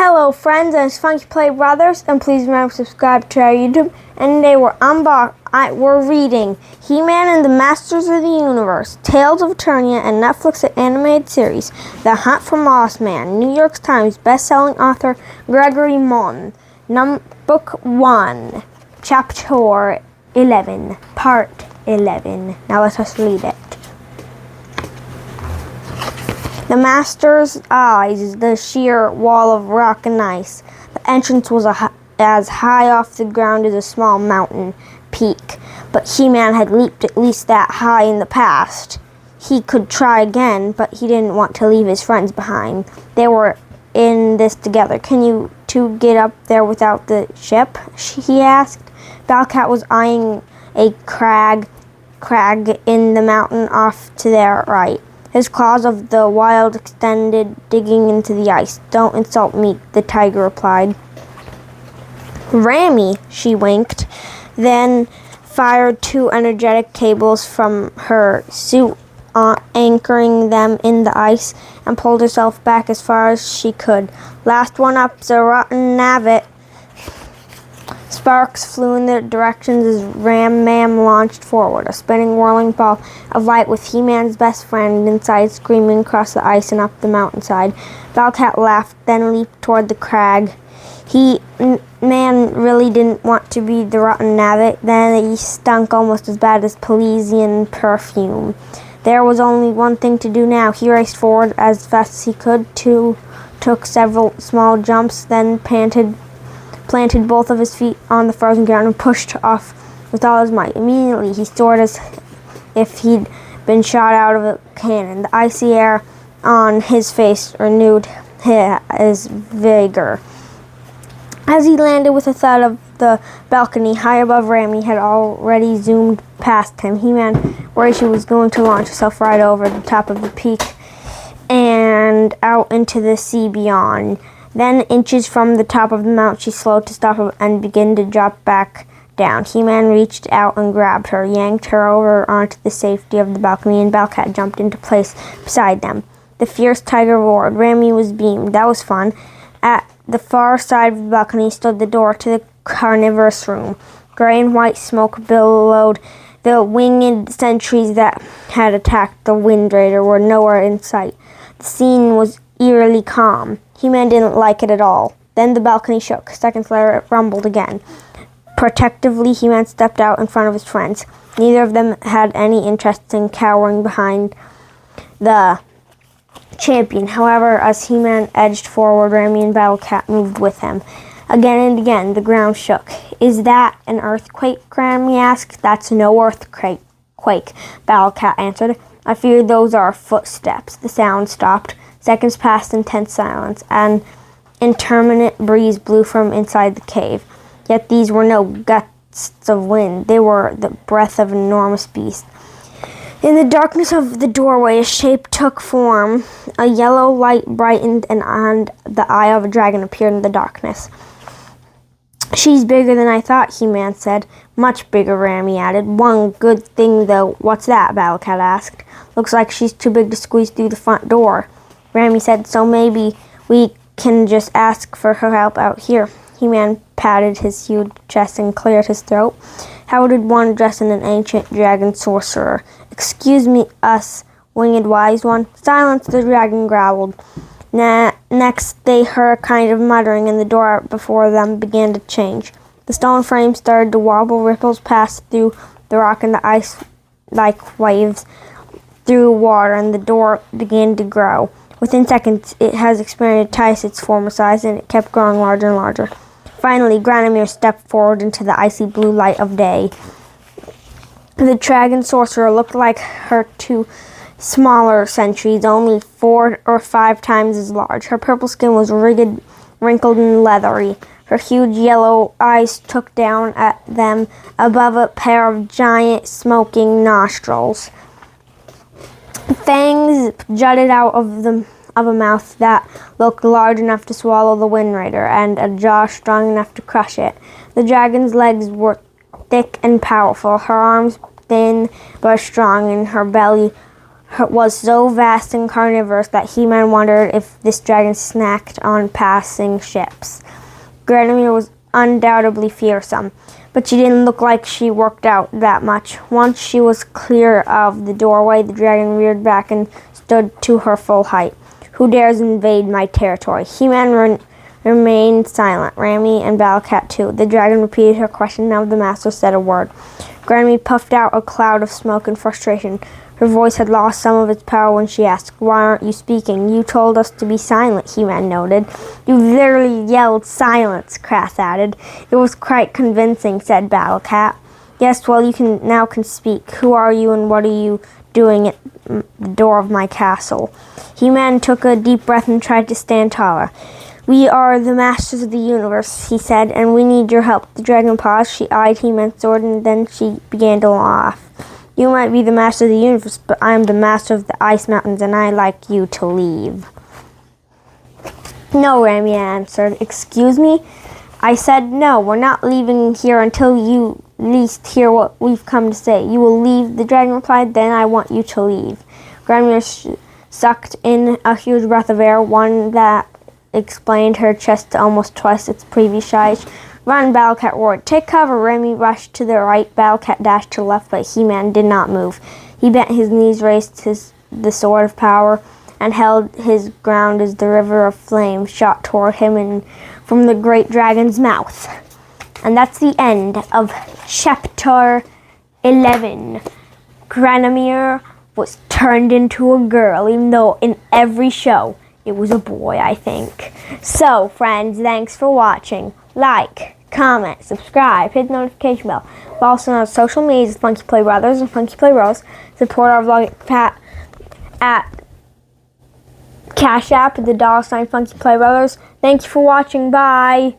Hello friends, it's funkyplaybrothers, and please remember to subscribe to our YouTube. And today we're reading He-Man and the Masters of the Universe, Tales of Eternia, and Netflix animated series, The Hunt for Lost Man, New York Times best-selling author Gregory Mon. Book 1, Chapter 11, Part 11. Now let us read it. The Master's eyes, the sheer wall of rock and ice. The entrance was as high off the ground as a small mountain peak, but He-Man had leaped at least that high in the past. He could try again, but he didn't want to leave his friends behind. They were in this together. Can you two get up there without the ship? He asked. Balcat was eyeing a crag in the mountain off to their right. His claws of the wild extended, digging into the ice. Don't insult me, the tiger replied. Rammy, she winked, then fired two energetic cables from her suit, anchoring them in the ice, and pulled herself back as far as she could. Last one up's a rotten navet. Sparks flew in their directions as Ram-Man launched forward, a spinning, whirling ball of light with He-Man's best friend inside, screaming across the ice and up the mountainside. Balcat laughed, then leaped toward the crag. Man really didn't want to be the rotten navet. Then he stunk almost as bad as Pelesian perfume. There was only one thing to do now. He raced forward as fast as he could, took several small jumps, then planted both of his feet on the frozen ground and pushed off with all his might. Immediately, he soared as if he'd been shot out of a cannon. The icy air on his face renewed his vigor. As he landed with a thud of the balcony high above, Rammy had already zoomed past him. He-Man worried she was going to launch herself right over the top of the peak and out into the sea beyond. Then, inches from the top of the mountain, she slowed to stop and began to drop back down. He-Man reached out and grabbed her, yanked her over onto the safety of the balcony, and Balcat jumped into place beside them. The fierce tiger roared. Rammy was beamed. That was fun. At the far side of the balcony stood the door to the carnivorous room. Gray and white smoke billowed. The winged sentries that had attacked the Wind Raider were nowhere in sight. The scene was eerily calm. He-Man didn't like it at all. Then the balcony shook. Seconds later, it rumbled again. Protectively, He-Man stepped out in front of his friends. Neither of them had any interest in cowering behind the champion. However, as He-Man edged forward, Rammy and Balcat moved with him. Again and again, the ground shook. Is that an earthquake? Rammy asked. That's no earthquake, Balcat answered. I fear those are footsteps. The sound stopped. Seconds passed in tense silence. An intermittent breeze blew from inside the cave. Yet these were no gusts of wind. They were the breath of an enormous beast. In the darkness of the doorway, a shape took form. A yellow light brightened, and the eye of a dragon appeared in the darkness. She's bigger than I thought, He-Man said. Much bigger, Rammy added. One good thing, though. What's that? Balcat asked. Looks like she's too big to squeeze through the front door. Rammy said, so maybe we can just ask for her help out here. He-Man patted his huge chest and cleared his throat. How did one dress in an ancient dragon sorcerer? Excuse me, us, winged wise one. Silence, the dragon growled. Next, they heard a kind of muttering, and the door before them began to change. The stone frame started to wobble. Ripples passed through the rock and the ice like waves through water, and the door began to grow. Within seconds, it has experienced twice its former size, and it kept growing larger and larger. Finally, Granamir stepped forward into the icy blue light of day. The dragon sorcerer looked like her two smaller sentries, only 4 or 5 times as large. Her purple skin was wrinkled and leathery. Her huge yellow eyes took down at them above a pair of giant smoking nostrils. Fangs jutted out of a mouth that looked large enough to swallow the Wind Raider, and a jaw strong enough to crush it. The dragon's legs were thick and powerful, her arms thin but strong, and her belly was so vast and carnivorous that He-Man wondered if this dragon snacked on passing ships. Granomir was undoubtedly fearsome, but she didn't look like she worked out that much. Once she was clear of the doorway, the dragon reared back and stood to her full height. "Who dares invade my territory?" He-Man remained silent, Rami and Battlecat too. The dragon repeated her question. None of the masters said a word. Granomir puffed out a cloud of smoke in frustration. Her voice had lost some of its power when she asked, "Why aren't you speaking?" "You told us to be silent," He-Man noted. "You literally yelled silence," Crass added. "It was quite convincing," said Battlecat. "Yes, well, you can speak. Who are you and what are you doing at the door of my castle?" He-Man took a deep breath and tried to stand taller. "We are the masters of the universe," he said, "and we need your help." The dragon paused. She eyed He-Man's sword, and then she began to laugh. "You might be the master of the universe, but I am the master of the ice mountains, and I'd like you to leave." "No," Rami answered. "Excuse me?" "I said no. We're not leaving here until you at least hear what we've come to say." "You will leave," the dragon replied. "Then I want you to leave." Granomir sucked in a huge breath of air, one that explained her chest to almost twice its previous size. "Run!" Battlecat roared. "Take cover!" Remy rushed to the right. Battlecat dashed to the left, but He-Man did not move. He bent his knees, raised the sword of power, and held his ground as the river of flame shot toward him from the great dragon's mouth. And that's the end of Chapter 11. Granomir was turned into a girl, even though in every show it was a boy, I think. So, friends, thanks for watching. Like, comment, subscribe, hit the notification bell. We're also on social media as Funky Play Brothers and Funky Play Bros. Support our vlog at cashapp at the $sign Funky Play Brothers. Thank you for watching. Bye.